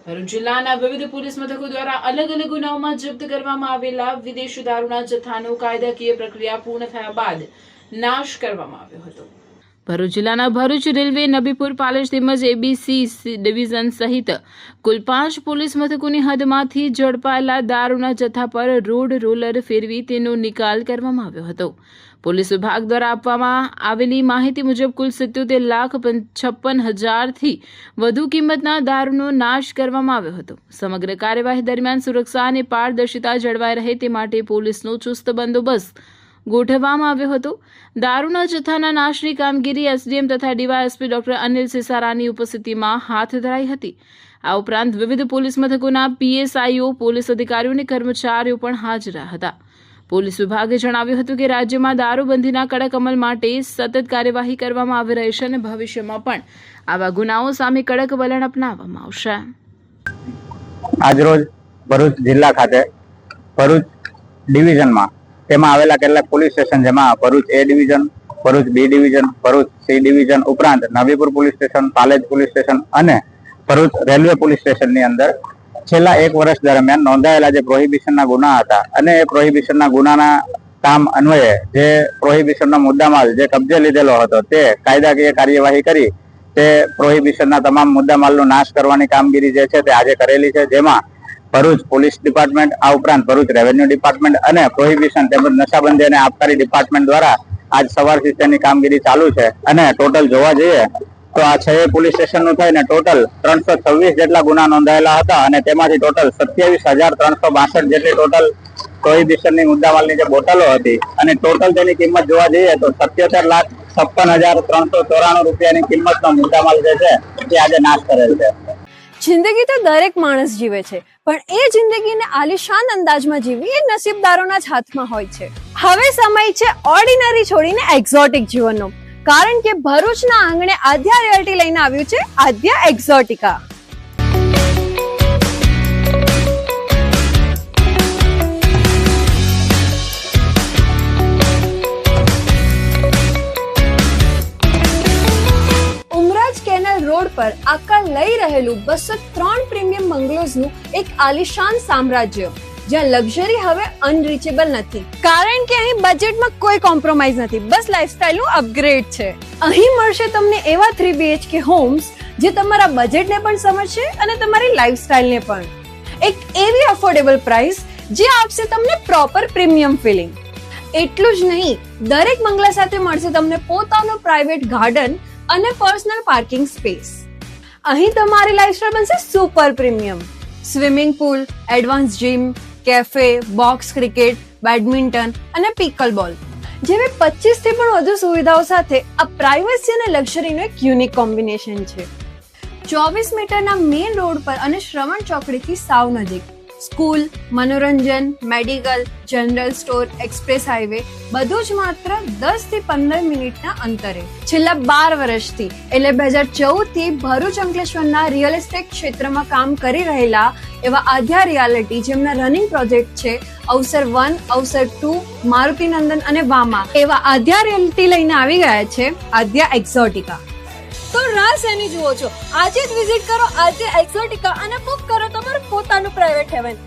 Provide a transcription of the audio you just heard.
ભરૂચ જિલ્લાના વિવિધ પોલીસ મથકો દ્વારા અલગ અલગ ગુનાઓમાં જપ્ત કરવામાં આવેલા વિદેશી દારૂના જથ્થાનો કાયદાકીય પ્રક્રિયા પૂર્ણ થયા બાદ નાશ કરવામાં આવ્યો હતો. ભરૂચ જિલ્લાના ભરૂચ રેલવે, નબીપુર, પાલેજ તેમજ એબીસી ડિવિઝન સહિત કુલ 5 પોલીસ મથકોની હદમાંથી ઝડપાયેલા દારૂના જથ્થા પર રોડ રોલર ફેરવી તેનો નિકાલ કરવામાં આવ્યો હતો. પોલીસ વિભાગ દ્વારા આપવામાં આવેલી માહિતી મુજબ કુલ 77,56,000થી વધુ કિંમતના દારૂનો નાશ કરવામાં આવ્યો હતો. સમગ્ર કાર્યવાહી દરમિયાન સુરક્ષા અને પારદર્શિતા જળવાઈ રહે તે માટે પોલીસનો ચુસ્ત બંદોબસ્ત ગોઠવવામાં આવ્યો હતો. દારૂના જથ્થાના નાશની કામગીરી એસડીએમ તથા ડીવાયએસપી ડોક્ટર અનિલ સિસારાની ઉપસ્થિતિમાં હાથ ધરાઈ હતી. આ ઉપરાંત વિવિધ પોલીસ મથકોના પીએસઆઈઓ, પોલીસ અધિકારીઓ અને કર્મચારીઓ પણ હાજર હતા. પોલીસ વિભાગે જણાવ્યું હતું કે રાજ્યમાં દારૂબંધીના કડક અમલ માટે સતત કાર્યવાહી કરવામાં આવી રહી છે અને ભવિષ્યમાં પણ આવા ગુનાઓ સામે કડક વલણ અપનાવવામાં આવશે. આજરોજ ભરૂચ જિલ્લા ખાતે ભરૂચ ડિવિઝનમાં તેમાં આવેલા કેટલાક પોલીસ સ્ટેશન, જેમાં Bharuch A division, Bharuch B division, Bharuch C division ઉપરાંત Nabipur police station, Palej police station અને ભરૂચ રેલવે પોલીસ સ્ટેશનની અંદર છેલ્લા 1 વર્ષ દરમિયાન નોંધાયેલા જે પ્રોહિબિશનના ગુના હતા અને એ પ્રોહિબિશનના ગુનાના કામ અન્વયે જે પ્રોહિબિશનનો મુદ્દામાલ જે કબજે લીધેલો હતો તે કાયદાકીય કાર્યવાહી કરી તે પ્રોહિબિશનના તમામ મુદ્દામાલનો નાશ કરવાની કામગીરી જે છે તે આજે કરેલી છે. જેમાં ભરૂચ પોલીસ ડિપાર્ટમેન્ટ, આ ઉપરાંત ભરૂચ રેવન્યુ ડિપાર્ટમેન્ટ અને પ્રોહિબિશન તેમજ નશાબંધી અને આબકારી ડિપાર્ટમેન્ટ દ્વારા આજ સવારથી તેની કામગીરી ચાલુ છે. અને ટોટલ જોવા જઈએ તો આ 6 પોલીસ સ્ટેશનનું થઈને ટોટલ 326 જેટલા ગુના નોંધાયેલા હતા અને તેમાંથી ટોટલ 27,362 જેટલી ટોટલ પ્રોહિબિશનની મુદ્દામાલની જે બોટલો હતી અને ટોટલ તેની કિંમત જોવા જઈએ તો 77,56,394 રૂપિયાની કિંમતનો મુદ્દામાલ જે છે તે આજે નાશ કરેલ છે. જિંદગી તો દરેક માણસ જીવે છે, પણ એ જિંદગીને આલિશાન અંદાજમાં જીવવી એ નસીબદારોના જ હાથમાં હોય છે. હવે સમય છે ઓર્ડિનરી છોડીને એક્ઝોટિક જીવનનો, કારણ કે ભરૂચના આંગણે આદ્યા રિયલ્ટી લઈને આવ્યું છે આદ્યા એક્ઝોટિકા. ઉમરાજ કેનાલ રોડ પર આકાર લઈ રહેલું 203 પ્રીમિયમ બંગલોઝનું એક આલિશાન સામ્રાજ્ય, જ્યાં લક્ઝરી હવે અનરીચેબલ નથી, કારણ કે અહીં બજેટમાં કોઈ કોમ્પ્રોમાઇઝ નથી, બસ લાઇફસ્ટાઇલનું અપગ્રેડ છે. અહીં મળશે તમને એવા 3 BHK હોમ્સ જે તમારા બજેટને પણ સમજશે અને તમારી લાઇફસ્ટાઇલને પણ. એક એવી અફોર્ડેબલ પ્રાઇસ જે આપશે તમને પ્રોપર પ્રીમિયમ ફિલિંગ. એટલું જ નહીં, દરેક બંગલા સાથે મળશે તમને પોતાનો પ્રાઇવેટ ગાર્ડન અને પર્સનલ પાર્કિંગ સ્પેસ. અહીં તમારી લાઇફસ્ટાઇલ બનશે super premium. Swimming pool, advance gym, cafe, box cricket, badminton અને પિકલબોલ જેવી 25 થી પણ વધુ સુવિધાઓ સાથે આ પ્રાઇવસી અને લક્ઝરીનું એક યુનિક કોમ્બિનેશન છે. 24 મીટરના મેઇન રોડ પર અને શ્રવણ ચોકડીથી સાવ નજીક સ્કૂલ, મનોરંજન, medical, general store, express highway બધું જ માત્ર 10 થી 15 મિનિટના અંતરે. છેલ્લા 12 વર્ષથી એટલે 2014 થી ભરૂચ અંકલેશ્વરના રિયલ એસ્ટેટ ક્ષેત્રમાં કામ કરી રહેલા એવા આદ્યા રિયાલિટી, જેમના રનિંગ પ્રોજેક્ટ છે અવસર 1, અવસર 2, મારુતિનંદન અને વામા, એવા આદ્યા રિયાલિટી લઈને આવી ગયા છે આદ્યા એક્ઝોટિકા. તો રાહ શેની જુઓ છો? આજે જ વિઝિટ કરો આદ્યા એક્ઝોટિકા અને બુક કરો તમારું પોતાનું પ્રાઇવેટ હેવન.